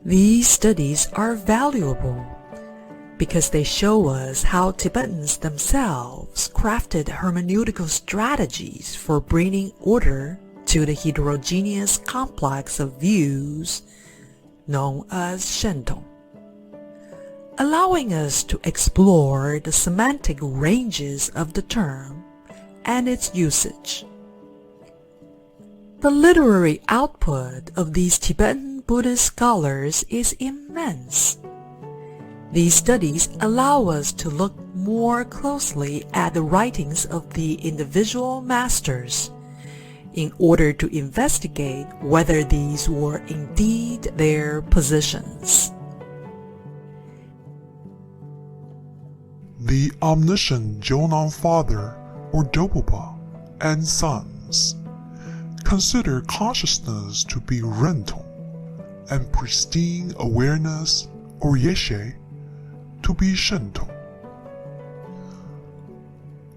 These studies are valuable because they show us how Tibetans themselves crafted hermeneutical strategies for bringing order to the heterogeneous complex of views known as Shentong, allowing us to explore the semantic ranges of the term and its usage. The literary output of these Tibetan Buddhist scholars is immense. These studies allow us to look more closely at the writings of the individual masters in order to investigate whether these were indeed their positions. The omniscient Jonang Father, or Dopopa, and sons consider consciousness to be Rentong, and pristine awareness, or Yeshe, to be Shentong.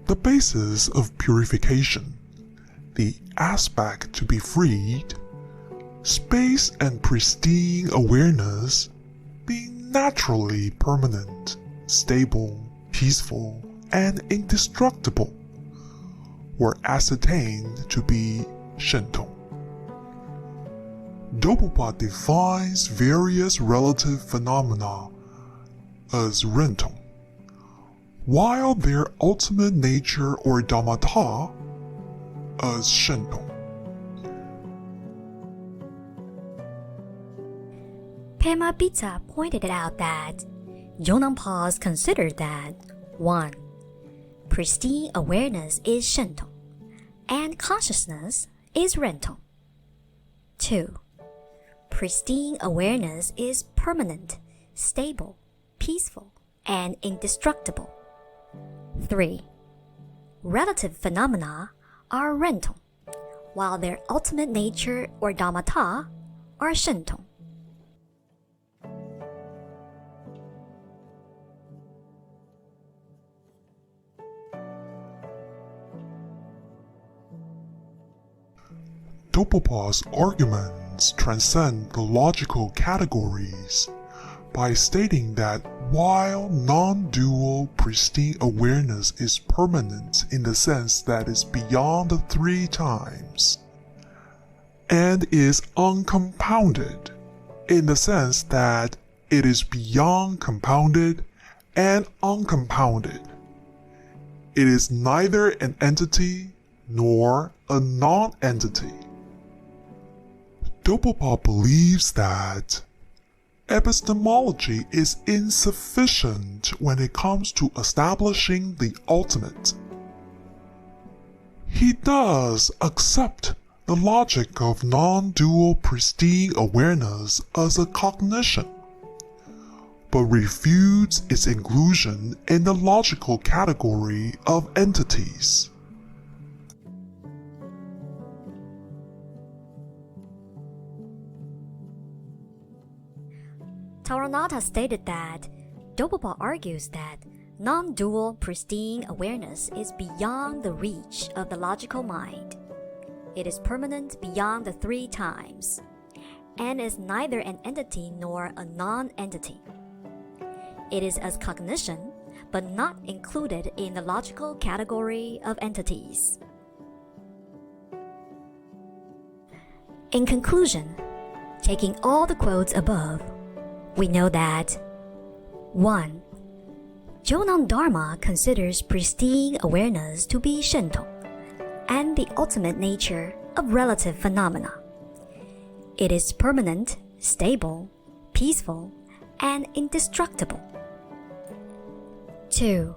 The basis of purification, the aspect to be freed, space and pristine awareness being naturally permanent, stable, peaceful, and indestructible, were ascertained to be Shentong. Dopopa defines various relative phenomena as Rentong, while their ultimate nature or Dharmata as Shentong. Pema Pitta pointed out that Jonang Pas considered that 1. Pristine awareness is Shentong, and consciousness is Rentong. 2. Pristine awareness is permanent, stable, peaceful, and indestructible. 3. Relative phenomena are Rentong, while their ultimate nature or Dharmata are Shentong. Dopopa's arguments transcend the logical categories by stating that while non-dual pristine awareness is permanent in the sense that it's beyond the 3 times, and is uncompounded in the sense that it is beyond compounded and uncompounded, it is neither an entity nor a non-entity. Dopopa believes that epistemology is insufficient when it comes to establishing the ultimate. He does accept the logic of non-dual pristine awareness as a cognition, but refutes its inclusion in the logical category of entities. Taranatha stated that Dopopa argues that non-dual pristine awareness is beyond the reach of the logical mind. It is permanent beyond the 3 times, and is neither an entity nor a non-entity. It is as cognition, but not included in the logical category of entities. In conclusion, taking all the quotes above, we know that 1. Jonang Dharma considers pristine awareness to be Shentong and the ultimate nature of relative phenomena. It is permanent, stable, peaceful, and indestructible. 2.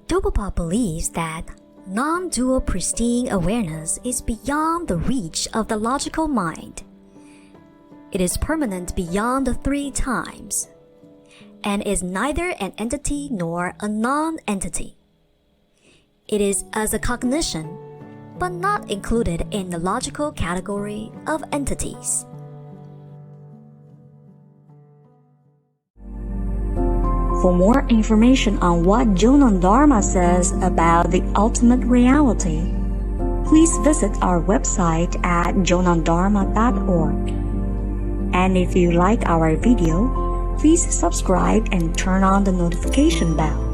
Dopopa believes that non-dual pristine awareness is beyond the reach of the logical mind. It is permanent beyond the 3 times, and is neither an entity nor a non-entity. It is as a cognition, but not included in the logical category of entities. For more information on what Jonang Dharma says about the ultimate reality, please visit our website at jonangdharma.org. And if you like our video, please subscribe and turn on the notification bell.